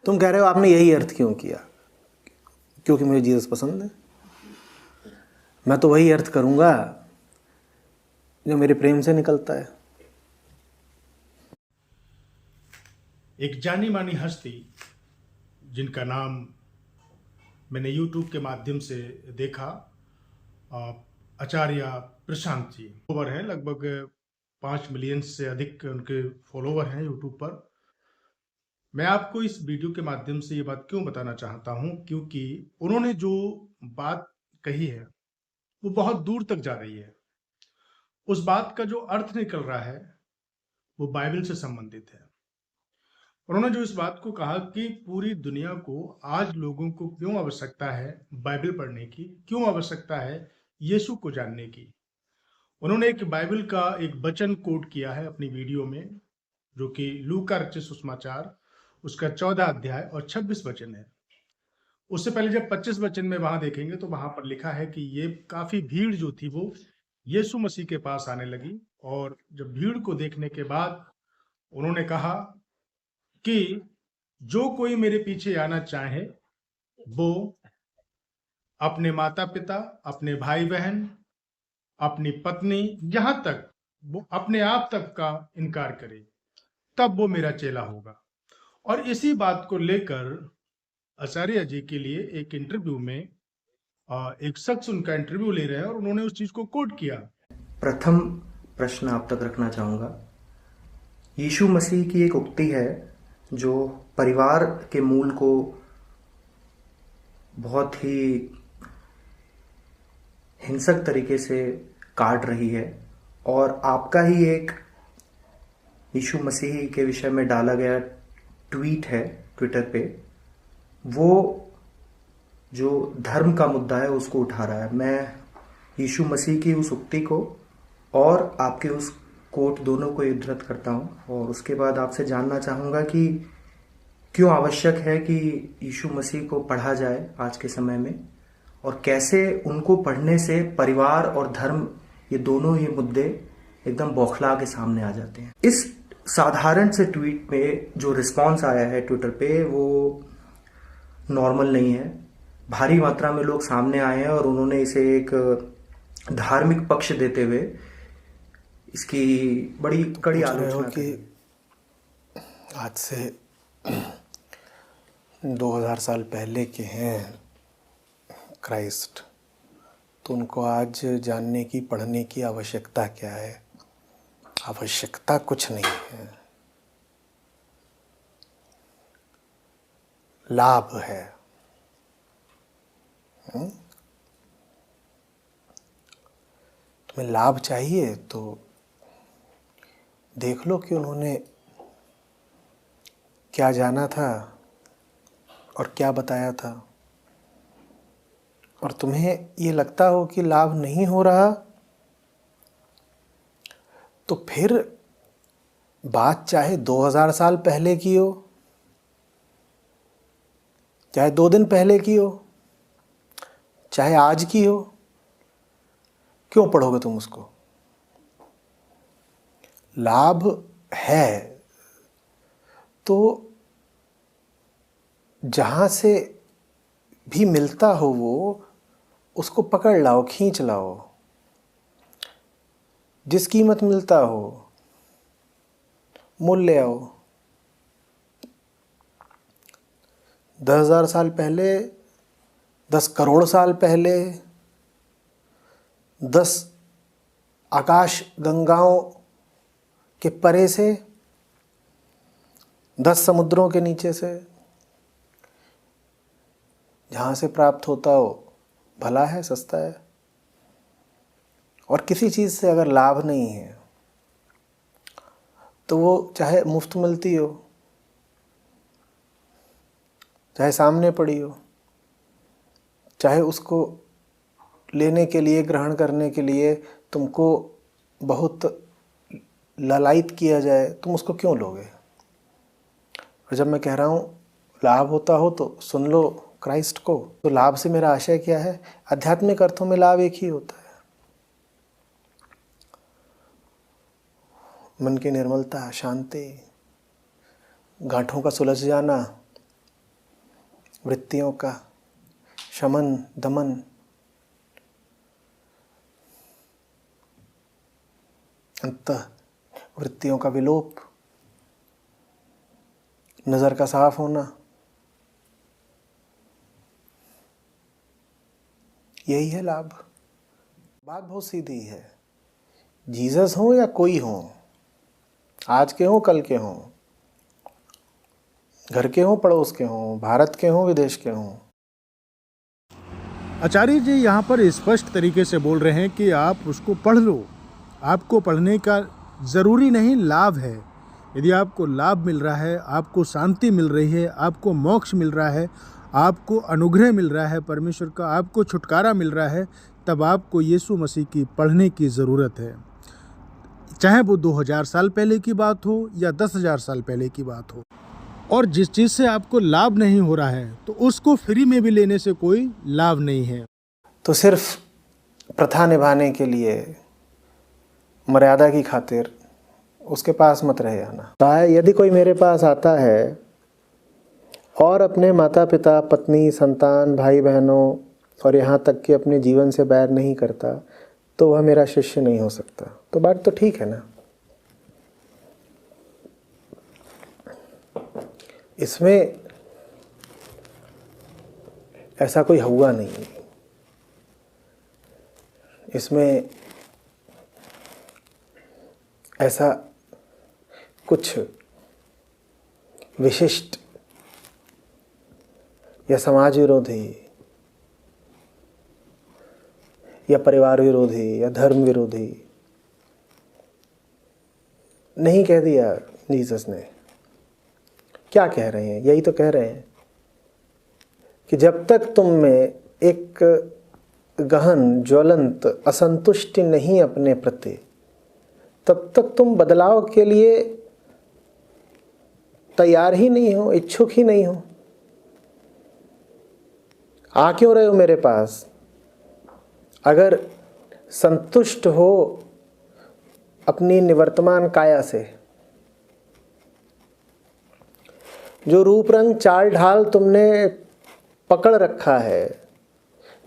तुम कह रहे हो आपने यही अर्थ क्यों किया? क्योंकि मुझे जीसस पसंद है। मैं तो वही अर्थ करूंगा जो मेरे प्रेम से निकलता है। एक जानी मानी हस्ती जिनका नाम मैंने YouTube के माध्यम से देखा, आचार्य प्रशांत जी फॉलोवर हैं, लगभग 5 मिलियन से अधिक उनके फॉलोवर हैं YouTube पर। मैं आपको इस वीडियो के माध्यम से ये बात क्यों बताना चाहता हूं, क्योंकि उन्होंने जो बात कही है वो बहुत दूर तक जा रही है। उस बात का जो अर्थ निकल रहा है वो बाइबल से संबंधित है। उन्होंने जो इस बात को कहा कि पूरी दुनिया को आज लोगों को क्यों आवश्यकता है बाइबल पढ़ने की, क्यों आवश्यकता है यीशु को जानने की। उन्होंने एक बाइबल का एक वचन कोट किया है अपनी वीडियो में, जो कि लूका रचित सुसमाचार उसका 14 अध्याय और 26 वचन है। उससे पहले जब 25 वचन में वहां देखेंगे तो वहां पर लिखा है कि ये काफी भीड़ जो थी वो यीशु मसीह के पास आने लगी, और जब भीड़ को देखने के बाद उन्होंने कहा कि जो कोई मेरे पीछे आना चाहे वो अपने माता पिता, अपने भाई बहन, अपनी पत्नी, यहां तक वो अपने आप तक का इनकार करे, तब वो मेरा चेला होगा। और इसी बात को लेकर आचार्य जी के लिए एक इंटरव्यू में एक शख्स उनका इंटरव्यू ले रहे हैं और उन्होंने उस चीज को कोट किया। प्रथम प्रश्न आप तक रखना चाहूँगा। यीशु मसीह की एक उक्ति है जो परिवार के मूल को बहुत ही हिंसक तरीके से काट रही है, और आपका ही एक यीशु मसीह के विषय में डाला गया ट्वीट है ट्विटर पे, वो जो धर्म का मुद्दा है उसको उठा रहा है। मैं यीशु मसीह की उस उक्ति को और आपके उस कोट दोनों को उद्धृत करता हूँ, और उसके बाद आपसे जानना चाहूँगा कि क्यों आवश्यक है कि यीशु मसीह को पढ़ा जाए आज के समय में, और कैसे उनको पढ़ने से परिवार और धर्म ये दोनों ही मुद्दे एकदम बौखला के सामने आ जाते हैं। इस साधारण से ट्वीट में जो रिस्पांस आया है ट्विटर पे वो नॉर्मल नहीं है। भारी मात्रा में लोग सामने आए हैं और उन्होंने इसे एक धार्मिक पक्ष देते हुए इसकी बड़ी कड़ी आलोचना कि आज से 2000 साल पहले के हैं क्राइस्ट, तो उनको आज जानने की, पढ़ने की आवश्यकता क्या है? आवश्यकता कुछ नहीं है, लाभ है। तुम्हें लाभ चाहिए तो देख लो कि उन्होंने क्या जाना था और क्या बताया था। और तुम्हें ये लगता हो कि लाभ नहीं हो रहा, तो फिर बात चाहे 2000 साल पहले की हो, चाहे 2 दिन पहले की हो, चाहे आज की हो, क्यों पढ़ोगे तुम उसको? लाभ है तो जहां से भी मिलता हो वो उसको पकड़ लाओ, खींच लाओ, जिस कीमत मिलता हो मोल ले आओ। 10,000 साल पहले, 10 करोड़ साल पहले, 10 आकाश गंगाओं के परे से, 10 समुद्रों के नीचे से, जहाँ से प्राप्त होता हो भला है, सस्ता है। और किसी चीज़ से अगर लाभ नहीं है तो वो चाहे मुफ्त मिलती हो, चाहे सामने पड़ी हो, चाहे उसको लेने के लिए, ग्रहण करने के लिए तुमको बहुत ललायित किया जाए, तुम उसको क्यों लोगे? और जब मैं कह रहा हूँ लाभ होता हो तो सुन लो क्राइस्ट को। तो लाभ से मेरा आशय क्या है? आध्यात्मिक अर्थों में लाभ एक ही होता है, मन की निर्मलता, शांति, गांठों का सुलझ जाना, वृत्तियों का शमन दमन, अंतः वृत्तियों का विलोप, नज़र का साफ होना, यही है लाभ। बात बहुत सीधी है। जीसस हो या कोई हो, आज के हो कल के हो, घर के हो पड़ोस के हो, भारत के हो विदेश के हो, आचार्य जी यहाँ पर स्पष्ट तरीके से बोल रहे हैं कि आप उसको पढ़ लो। आपको पढ़ने का ज़रूरी नहीं, लाभ है। यदि आपको लाभ मिल रहा है, आपको शांति मिल रही है, आपको मोक्ष मिल रहा है, आपको अनुग्रह मिल रहा है परमेश्वर का, आपको छुटकारा मिल रहा है, तब आपको यीशु मसीह की पढ़ने की ज़रूरत है। चाहे वो 2000 साल पहले की बात हो या 10,000 साल पहले की बात हो। और जिस चीज़ से आपको लाभ नहीं हो रहा है तो उसको फ्री में भी लेने से कोई लाभ नहीं है। तो सिर्फ प्रथा निभाने के लिए, मर्यादा की खातिर उसके पास मत रहे आना। यदि कोई मेरे पास आता है और अपने माता पिता, पत्नी, संतान, भाई बहनों और यहाँ तक कि अपने जीवन से बैर नहीं करता, तो वह मेरा शिष्य नहीं हो सकता। तो बात तो ठीक है ना। इसमें ऐसा कोई हुआ नहीं, इसमें ऐसा कुछ विशिष्ट या समाज विरोधी या परिवार विरोधी या धर्म विरोधी नहीं कह दिया जीसस ने। क्या कह रहे हैं? यही तो कह रहे हैं कि जब तक तुम में एक गहन ज्वलंत असंतुष्टि नहीं अपने प्रति, तब तक तुम बदलाव के लिए तैयार ही नहीं हो, इच्छुक ही नहीं हो। आ क्यों रहे हो मेरे पास? अगर संतुष्ट हो अपनी निवर्तमान काया से, जो रूप रंग चाल ढाल तुमने पकड़ रखा है,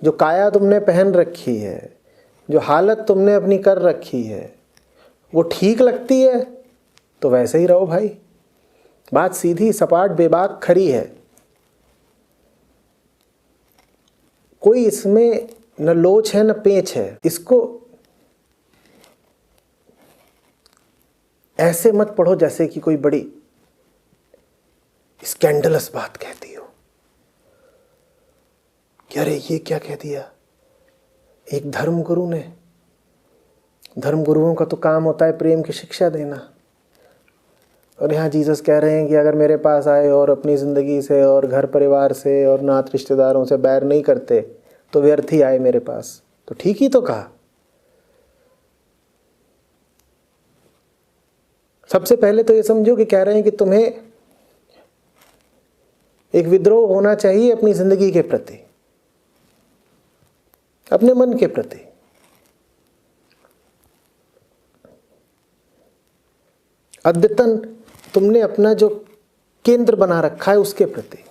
जो काया तुमने पहन रखी है, जो हालत तुमने अपनी कर रखी है, वो ठीक लगती है तो वैसे ही रहो भाई। बात सीधी सपाट बेबाक खरी है। कोई इसमें न लोच है न पेच है। इसको ऐसे मत पढ़ो जैसे कि कोई बड़ी स्कैंडलस बात कहती हो कि अरे ये क्या कह दिया एक धर्मगुरु ने। धर्मगुरुओं का तो काम होता है प्रेम की शिक्षा देना, और यहाँ जीसस कह रहे हैं कि अगर मेरे पास आए और अपनी ज़िंदगी से और घर परिवार से और नात रिश्तेदारों से बैर नहीं करते तो व्यर्थ ही आए मेरे पास। तो ठीक ही तो कहा। सबसे पहले तो ये समझो कि कह रहे हैं कि तुम्हें एक विद्रोह होना चाहिए अपनी ज़िंदगी के प्रति, अपने मन के प्रति। अद्यतन तुमने अपना जो केंद्र बना रखा है उसके प्रति,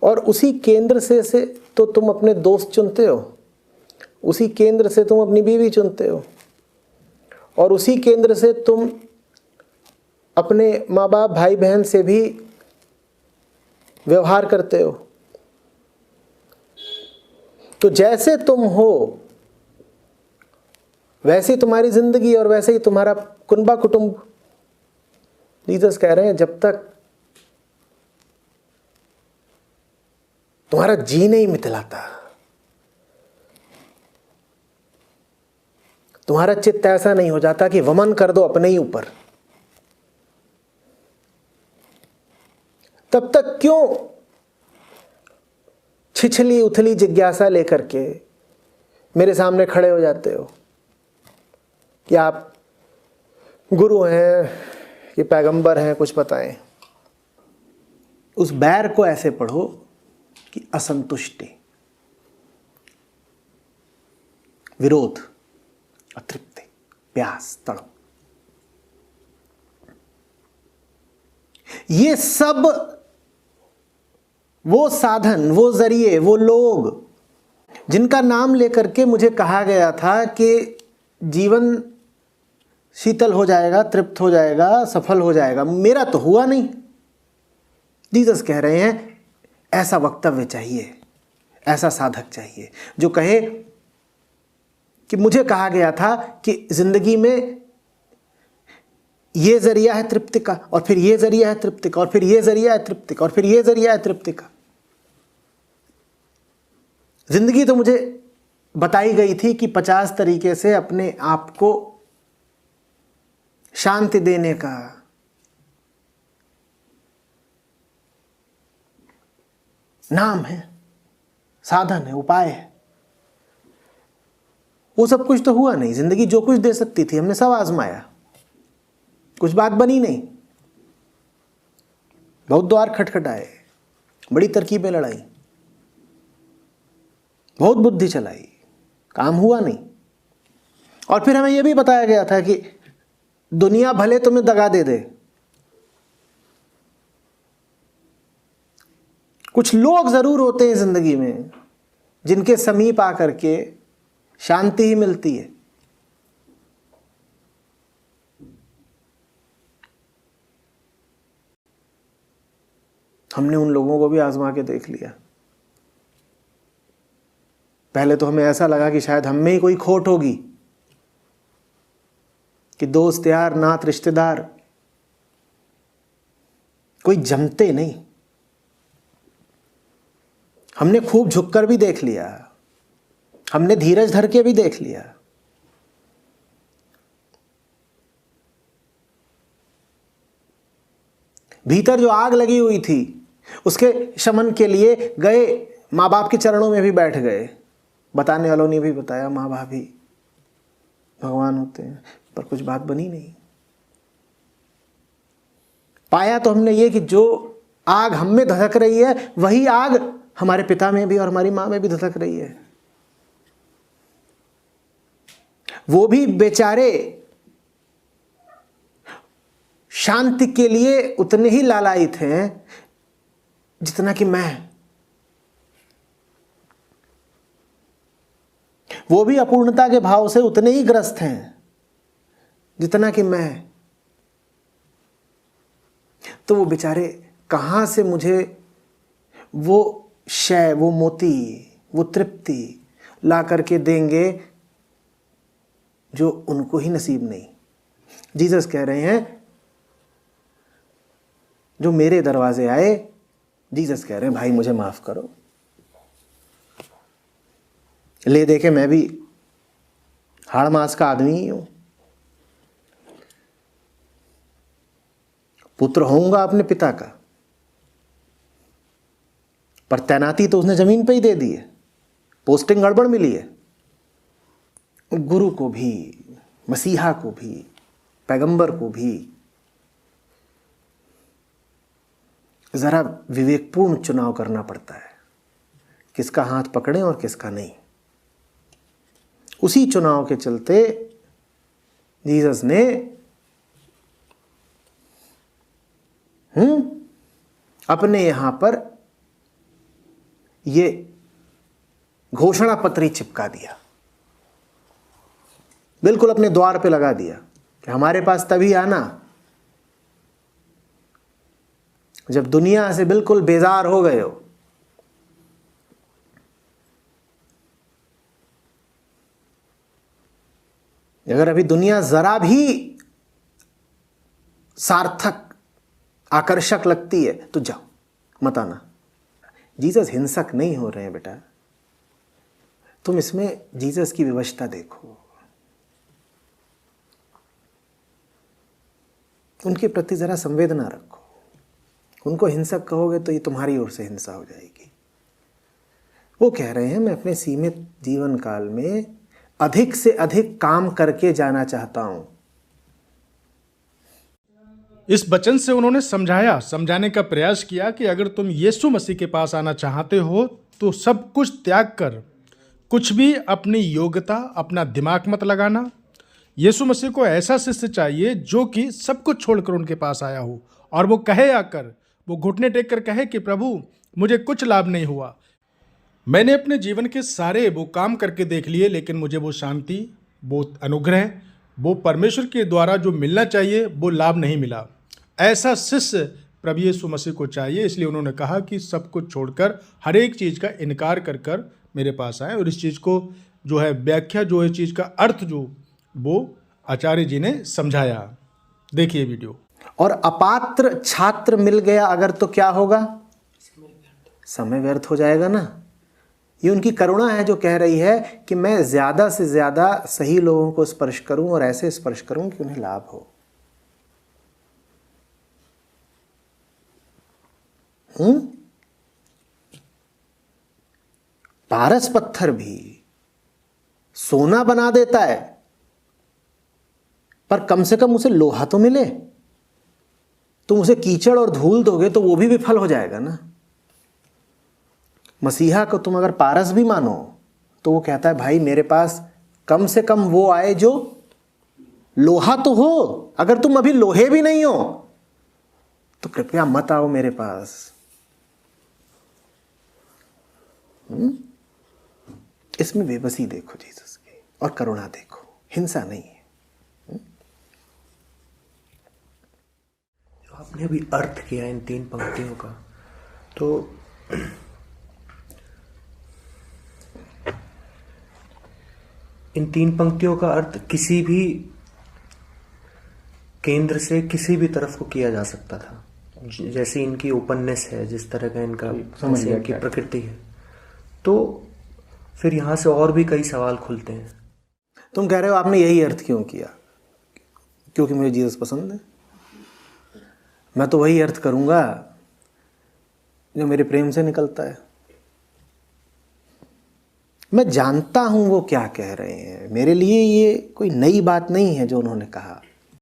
और उसी केंद्र से तो तुम अपने दोस्त चुनते हो, उसी केंद्र से तुम अपनी बीवी चुनते हो, और उसी केंद्र से तुम अपने माँ बाप भाई बहन से भी व्यवहार करते हो। तो जैसे तुम हो वैसे ही तुम्हारी जिंदगी और वैसे ही तुम्हारा कुनबा कुटुंब। जीसस कह रहे हैं जब तक तुम्हारा जी नहीं मितलाता, तुम्हारा चित्त ऐसा नहीं हो जाता कि वमन कर दो अपने ही ऊपर, तब तक क्यों छिछली उथली जिज्ञासा लेकर के मेरे सामने खड़े हो जाते हो कि आप गुरु हैं कि पैगंबर हैं, कुछ बताएं। उस बैर को ऐसे पढ़ो कि असंतुष्टि, विरोध, अतृप्ति, प्यास, तड़प। ये सब वो साधन, वो जरिए, वो लोग जिनका नाम लेकर के मुझे कहा गया था कि जीवन शीतल हो जाएगा, तृप्त हो जाएगा, सफल हो जाएगा, मेरा तो हुआ नहीं। जीसस कह रहे हैं ऐसा वक्तव्य चाहिए, ऐसा साधक चाहिए जो कहे कि मुझे कहा गया था कि जिंदगी में ये जरिया है तृप्ति का, और फिर ये जरिया है तृप्ति का, और फिर ये जरिया है तृप्ति का, और फिर ये जरिया है तृप्ति का। जिंदगी तो मुझे बताई गई थी कि 50 तरीके से अपने आप को शांति देने का, नाम है, साधन है, उपाय है। वो सब कुछ तो हुआ नहीं। जिंदगी जो कुछ दे सकती थी हमने सब आजमाया, कुछ बात बनी नहीं। बहुत द्वार खटखटाए, बड़ी तरकीबें लड़ाई, बहुत बुद्धि चलाई, काम हुआ नहीं। और फिर हमें यह भी बताया गया था कि दुनिया भले तुम्हें दगा दे दे, कुछ लोग जरूर होते हैं जिंदगी में जिनके समीप आकर के शांति ही मिलती है। हमने उन लोगों को भी आजमा के देख लिया। पहले तो हमें ऐसा लगा कि शायद हम में ही कोई खोट होगी, कि दोस्त यार नात रिश्तेदार कोई जमते नहीं। हमने खूब झुककर भी देख लिया, हमने धीरज धर के भी देख लिया। भीतर जो आग लगी हुई थी उसके शमन के लिए गए, माँ बाप के चरणों में भी बैठ गए। बताने वालों ने भी बताया माँ बाप भी भगवान होते हैं, पर कुछ बात बनी नहीं। पाया तो हमने ये कि जो आग हम में धधक रही है वही आग हमारे पिता में भी और हमारी माँ में भी धधक रही है। वो भी बेचारे शांति के लिए उतने ही लालायित हैं जितना कि मैं। वो भी अपूर्णता के भाव से उतने ही ग्रस्त हैं जितना कि मैं। तो वो बेचारे कहां से मुझे वो शय, वो मोती, वो तृप्ति ला करके देंगे जो उनको ही नसीब नहीं। जीसस कह रहे हैं जो मेरे दरवाजे आए, जीसस कह रहे हैं भाई मुझे माफ करो। ले देखे मैं भी हाड़ मास का आदमी ही हूं, पुत्र होऊंगा अपने पिता का, पर तैनाती तो उसने जमीन पे ही दे दी है, पोस्टिंग गड़बड़ मिली है। गुरु को भी, मसीहा को भी, पैगंबर को भी जरा विवेकपूर्ण चुनाव करना पड़ता है, किसका हाथ पकड़ें और किसका नहीं। उसी चुनाव के चलते जीसस ने अपने यहां पर ये घोषणा पत्र चिपका दिया, बिल्कुल अपने द्वार पे लगा दिया कि हमारे पास तभी आना जब दुनिया से बिल्कुल बेजार हो गए हो। अगर अभी दुनिया जरा भी सार्थक, आकर्षक लगती है तो जाओ, मत आना। जीसस हिंसक नहीं हो रहे हैं बेटा, तुम इसमें जीसस की विवशता देखो। उनके प्रति जरा संवेदना रखो। उनको हिंसक कहोगे तो ये तुम्हारी ओर से हिंसा हो जाएगी। वो कह रहे हैं मैं अपने सीमित जीवन काल में अधिक से अधिक काम करके जाना चाहता हूं। इस वचन से उन्होंने समझाने का प्रयास किया कि अगर तुम यीशु मसीह के पास आना चाहते हो तो सब कुछ त्याग कर, कुछ भी अपनी योग्यता, अपना दिमाग मत लगाना। यीशु मसीह को ऐसा शिष्य चाहिए जो कि सब कुछ छोड़कर उनके पास आया हो और वो कहे आकर, वो घुटने टेक कर कहे कि प्रभु मुझे कुछ लाभ नहीं हुआ, मैंने अपने जीवन के सारे वो काम करके देख लिए, लेकिन मुझे वो शांति, वो अनुग्रह, वो परमेश्वर के द्वारा जो मिलना चाहिए वो लाभ नहीं मिला। ऐसा शिष्य प्रभु यीशु मसीह को चाहिए। इसलिए उन्होंने कहा कि सब कुछ छोड़कर हर एक चीज़ का इनकार कर कर मेरे पास आए। और इस चीज़ को जो है व्याख्या, जो है चीज़ का अर्थ, जो वो आचार्य जी ने समझाया। देखिए वीडियो। और अपात्र छात्र मिल गया अगर तो क्या होगा? समय व्यर्थ हो जाएगा ना। ये उनकी करुणा है जो कह रही है कि मैं ज़्यादा से ज़्यादा सही लोगों को स्पर्श करूं और ऐसे स्पर्श करूं कि उन्हें लाभ हो। पारस पत्थर भी सोना बना देता है, पर कम से कम उसे लोहा तो मिले। तुम उसे कीचड़ और धूल दोगे तो वो भी विफल हो जाएगा ना। मसीहा को तुम अगर पारस भी मानो तो वो कहता है भाई मेरे पास कम से कम वो आए जो लोहा तो हो। अगर तुम अभी लोहे भी नहीं हो तो कृपया मत आओ मेरे पास। इसमें बेबसी देखो जीसस की, और करुणा देखो, हिंसा नहीं है। आपने अभी अर्थ किया इन 3 पंक्तियों का, तो इन 3 पंक्तियों का अर्थ किसी भी केंद्र से किसी भी तरफ को किया जा सकता था। जैसे इनकी ओपननेस है, जिस तरह का इनका जैसे इनकी प्रकृति है, तो फिर यहां से और भी कई सवाल खुलते हैं। तुम कह रहे हो आपने यही अर्थ क्यों किया? क्योंकि मुझे जीसस पसंद है। मैं तो वही अर्थ करूंगा जो मेरे प्रेम से निकलता है। मैं जानता हूं वो क्या कह रहे हैं। मेरे लिए ये कोई नई बात नहीं है जो उन्होंने कहा।